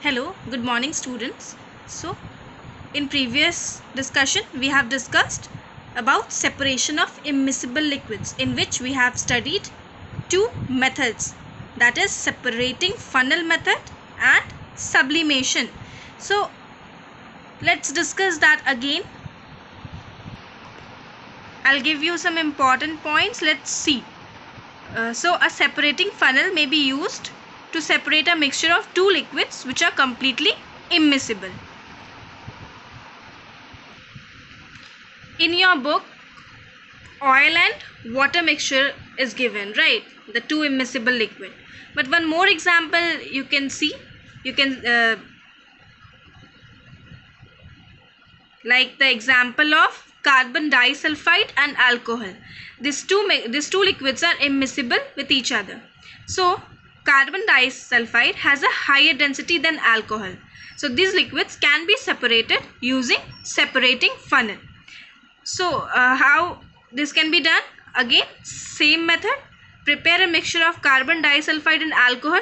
Hello, good morning students. So, in previous discussion we have discussed about separation of immiscible liquids, in which we have studied two methods, that is separating funnel method and sublimation. So, let's discuss that again. I'll give you some important points. Let's see. So a separating funnel may be used to separate a mixture of two liquids which are completely immiscible. In your book, oil and water mixture is given, right? The two immiscible liquid. But one more example you can see. You can like the example of carbon disulfide and alcohol. These two liquids are immiscible with each other. So carbon disulfide has a higher density than alcohol. So these liquids can be separated using separating funnel. So how this can be done? Again, same method. Prepare a mixture of carbon disulfide and alcohol.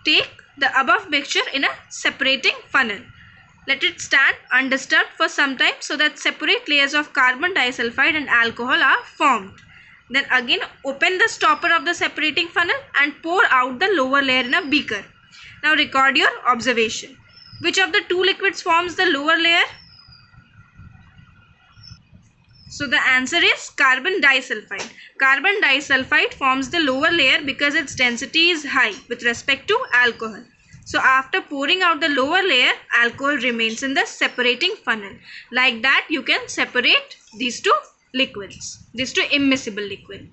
Take the above mixture in a separating funnel. Let it stand undisturbed for some time so that separate layers of carbon disulfide and alcohol are formed. Then again open the stopper of the separating funnel and pour out the lower layer in a beaker. Now record your observation. Which of the two liquids forms the lower layer? So the answer is carbon disulfide. Carbon disulfide forms the lower layer because its density is high with respect to alcohol. So after pouring out the lower layer, alcohol remains in the separating funnel. Like that you can separate these two liquids, these two immiscible liquids.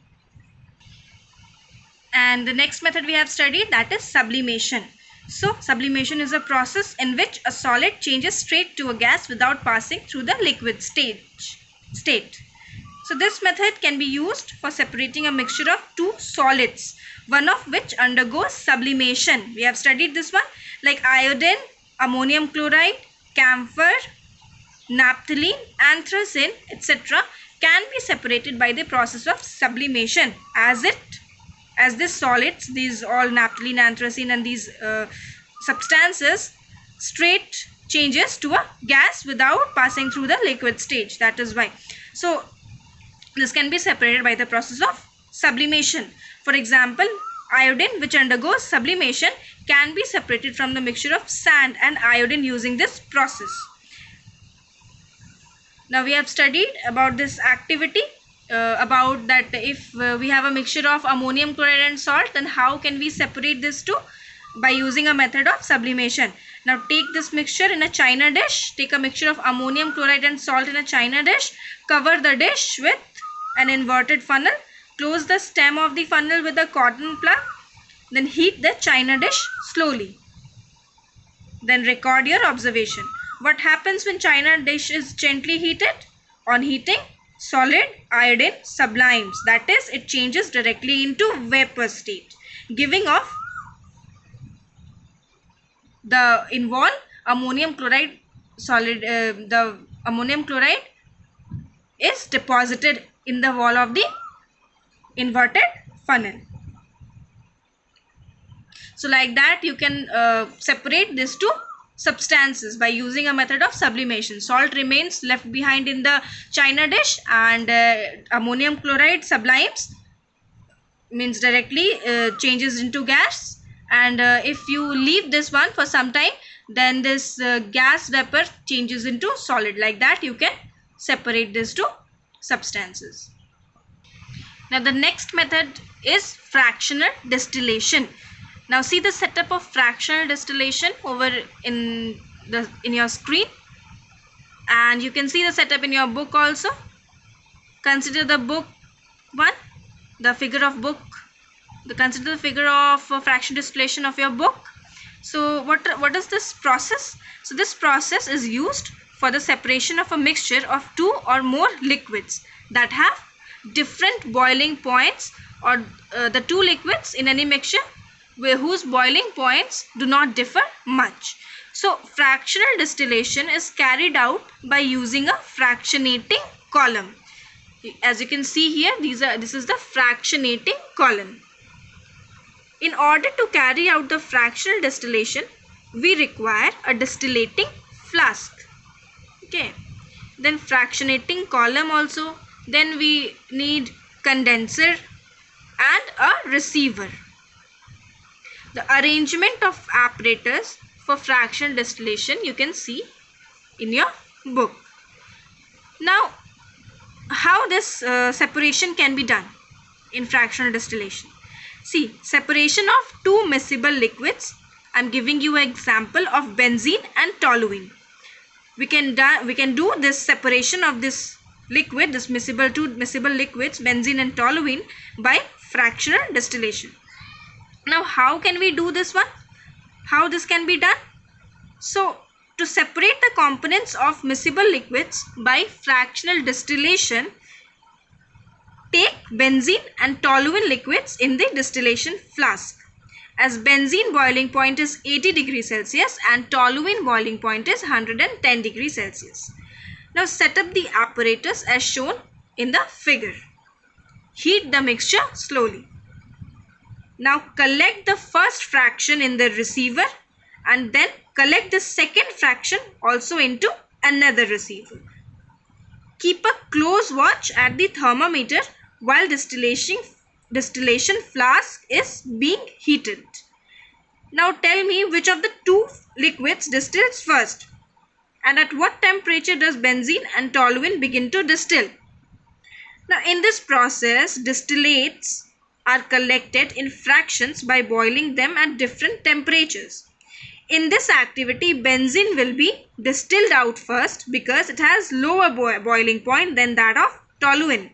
And the next method we have studied, that is sublimation. So sublimation is a process in which a solid changes straight to a gas without passing through the liquid state. So this method can be used for separating a mixture of two solids, one of which undergoes sublimation. We have studied this one, like iodine, ammonium chloride, camphor, naphthalene, anthracene, etc. can be separated by the process of sublimation, as these solids, these all naphthalene, anthracene and these substances straight changes to a gas without passing through the liquid stage. That is why. So this can be separated by the process of sublimation. For example, iodine, which undergoes sublimation, can be separated from the mixture of sand and iodine using this process. Now we have studied about this activity, about that if we have a mixture of ammonium chloride and salt, then how can we separate these two? By using a method of sublimation. Now take this mixture in a china dish. Take a mixture of ammonium chloride and salt in a china dish. Cover the dish with an inverted funnel. Close the stem of the funnel with a cotton plug. Then heat the china dish slowly. Then record your observation. What happens when china dish is gently heated? On heating, solid iodine sublimes. That is, it changes directly into vapor state, giving off the involved ammonium chloride solid. The ammonium chloride is deposited in the wall of the inverted funnel. So like that you can separate these two substances by using a method of sublimation. Salt remains left behind in the china dish and ammonium chloride sublimes, means directly changes into gas, and if you leave this one for some time, then this gas vapor changes into solid. Like that you can separate these two substances. Now the next method is fractional distillation. Now see the setup of fractional distillation over in your screen, and you can see the setup in your book also. Consider the book 1, the figure of book. Consider the figure of fractional distillation of your book. So what is this process? So this process is used for the separation of a mixture of two or more liquids that have different boiling points, or the two liquids in any mixture whose boiling points do not differ much. So fractional distillation is carried out by using a fractionating column. As you can see here, this is the fractionating column. In order to carry out the fractional distillation, we require a distillating flask. Okay, then fractionating column also, then we need condenser and a receiver. The arrangement of apparatus for fractional distillation you can see in your book. Now, how this separation can be done in fractional distillation? See, separation of two miscible liquids. I'm giving you an example of benzene and toluene. We can do this separation of this liquid, this two miscible liquids, benzene and toluene, by fractional distillation. Now, how can we do this one? How this can be done? So, to separate the components of miscible liquids by fractional distillation, take benzene and toluene liquids in the distillation flask. As benzene boiling point is 80 degrees Celsius and toluene boiling point is 110 degrees Celsius. Now set up the apparatus as shown in the figure. Heat the mixture slowly. Now collect the first fraction in the receiver and then collect the second fraction also into another receiver. Keep a close watch at the thermometer while distillation flask is being heated. Now tell me which of the two liquids distills first, and at what temperature does benzene and toluene begin to distill? Now in this process, distillates are collected in fractions by boiling them at different temperatures. In this activity, benzene will be distilled out first because it has lower boiling point than that of toluene.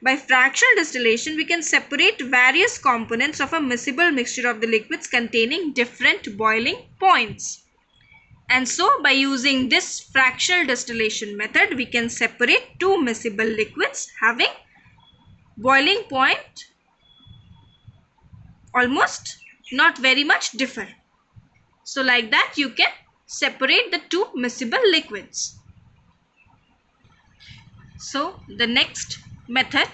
By fractional distillation, we can separate various components of a miscible mixture of the liquids containing different boiling points. And so, by using this fractional distillation method, we can separate two miscible liquids having boiling point almost not very much differ. So, like that, you can separate the two miscible liquids. So, the next method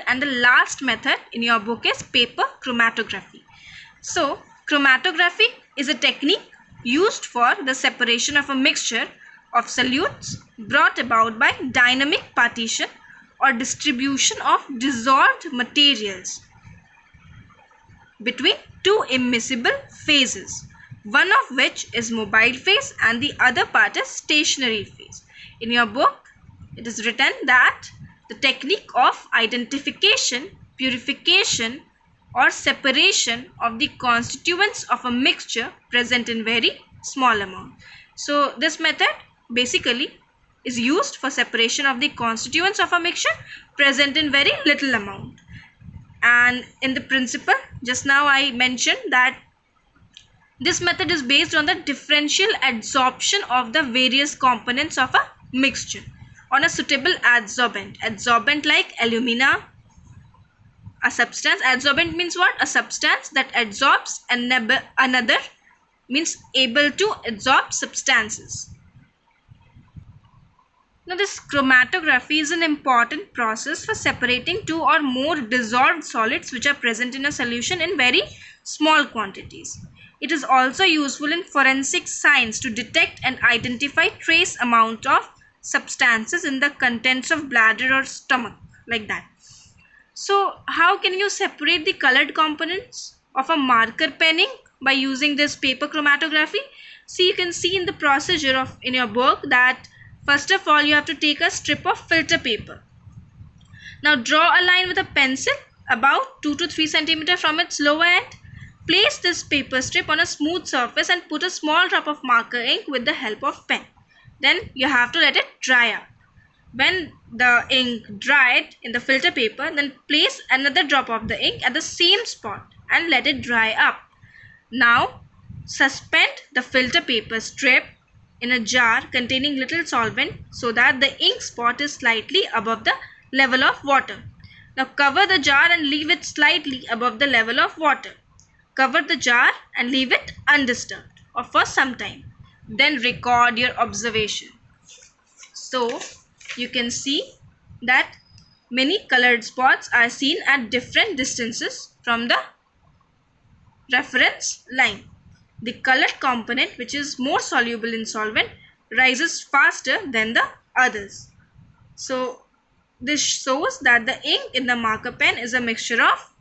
and the last method in your book is paper chromatography. So, chromatography is a technique used for the separation of a mixture of solutes brought about by dynamic partition or distribution of dissolved materials between two immiscible phases, one of which is mobile phase and the other part is stationary phase. In your book, it is written that the technique of identification, purification or separation of the constituents of a mixture present in very small amount. So this method basically is used for separation of the constituents of a mixture present in very little amount. And in the principle, just now I mentioned that this method is based on the differential adsorption of the various components of a mixture on a suitable adsorbent like alumina, a substance. Adsorbent means what? A substance that adsorbs another, means able to absorb substances. Now this chromatography is an important process for separating two or more dissolved solids which are present in a solution in very small quantities. It is also useful in forensic science to detect and identify trace amount of substances in the contents of bladder or stomach, like that. So how can you separate the colored components of a marker pen ink by using this paper chromatography? See, you can see in the procedure in your book that first of all you have to take a strip of filter paper. Now draw a line with a pencil about 2 to 3 cm from its lower end. Place this paper strip on a smooth surface and put a small drop of marker ink with the help of pen. Then you have to let it dry up. When the ink dried in the filter paper, then place another drop of the ink at the same spot and let it dry up. Now suspend the filter paper strip in a jar containing little solvent so that the ink spot is slightly above the level of water. Now cover the jar and leave it slightly above the level of water. Cover the jar and leave it undisturbed or for some time. Then record your observation. So you can see that many colored spots are seen at different distances from the reference line. the colored component, which is more soluble in solvent, rises faster than the others. So this shows that the ink in the marker pen is a mixture of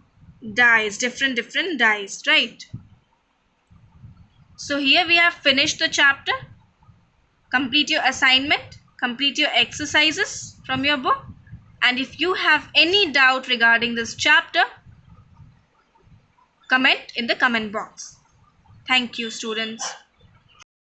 dyes, different dyes, right? So here we have finished the chapter. Complete your assignment, complete your exercises from your book, and if you have any doubt regarding this chapter, comment in the comment box. Thank you, students.